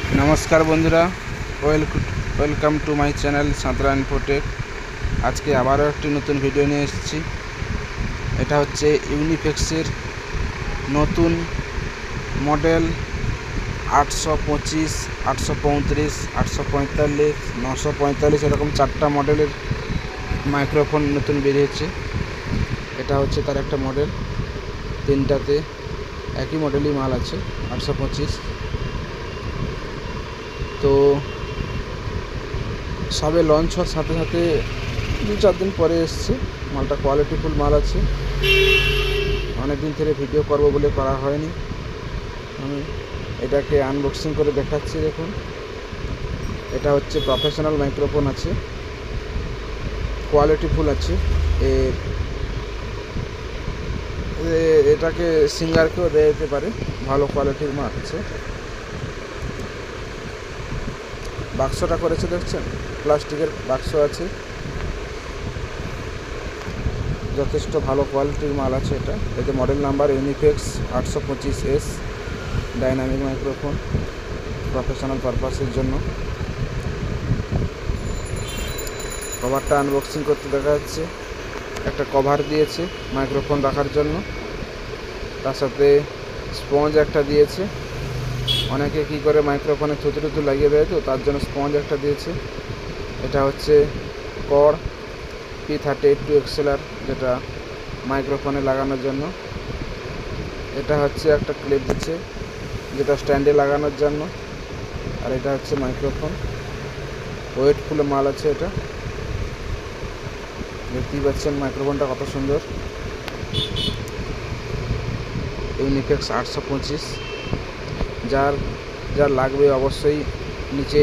नमस्कार बंधुरा welcome to my channel Santra infotech. आज के आबारो एक नतून भिडियो निये एसेछि। एटा होच्छे यूनिफेक्सर नतून मॉडल 825, 835, 845, 945 एरकम 4टा मॉडलेर माइक्रोफोन नतून बेरिয়েছে। এটা হচ্ছে তার একটা মডেল, তিনটাতে একই মডেলই মাল আছে 825। তো সবে লঞ্চ হওয়ার সাথে সাথে 2-4 দিন পরে এসছে মালটা। কোয়ালিটিফুল মাল আছে। অনেক দিন ধরে ভিডিও করব বলে করা হয়নি। আমি এটাকে আনবক্সিং করে দেখাচ্ছি। দেখুন, এটা হচ্ছে প্রফেশনাল মাইক্রোফোন আছে, কোয়ালিটিফুল আছে। এটাকে সিঙ্গারকেও দেওয়া যেতে পারে, ভালো কোয়ালিটির মাল আছে। বাক্সটা করেছে দেখছেন, প্লাস্টিকের বাক্স আছে, যথেষ্ট ভালো কোয়ালিটির মাল আছে। এতে মডেল নাম্বার ইউনিফেক্স 825S, ডাইনামিক মাইক্রোফোন, প্রফেশনাল পারপাসের জন্য। কভারটা আনবক্সিং করতে দেখা যাচ্ছে। একটা কভার দিয়েছে মাইক্রোফোন রাখার জন্য, তার সাথে স্পঞ্জ একটা দিয়েছে। অনেকে কী করে মাইক্রোফোনে থুতু লাগিয়ে দেয়, তো তার জন্য স্পঞ্জ একটা দিয়েছে। এটা হচ্ছে কর P32 XLR, যেটা মাইক্রোফোনে লাগানোর জন্য। এটা হচ্ছে একটা ক্লিপ দিচ্ছে, যেটা স্ট্যান্ডে লাগানোর জন্য। আর এটা হচ্ছে মাইক্রোফোন, ওয়েটফুল মাল আছে। এটা দেখতেই পাচ্ছেন মাইক্রোফোনটা কত সুন্দর, ইউনিফেক্স 825। যার লাগবে অবশ্যই নিচে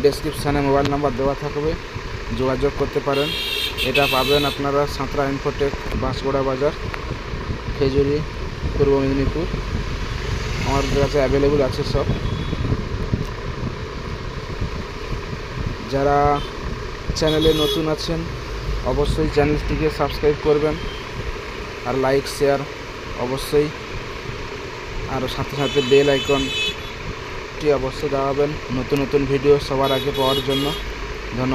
ডেসক্রিপশানে মোবাইল নাম্বার দেওয়া থাকবে, যোগাযোগ করতে পারেন। এটা পাবেন আপনারা সাঁতরা ইনফোটেক, বাঁশগোড়া বাজার, খেজুরি, পূর্ব মেদিনীপুর। আমাদের কাছে অ্যাভেলেবল আছে সব। যারা চ্যানেলে নতুন আছেন অবশ্যই চ্যানেলটিকে সাবস্ক্রাইব করবেন, আর লাইক শেয়ার অবশ্যই, আর সাথে সাথে বেল আইকনটি অবশ্যই দাবাবেন নতুন নতুন ভিডিও সবার আগে পাওয়ার জন্য। ধন্যবাদ।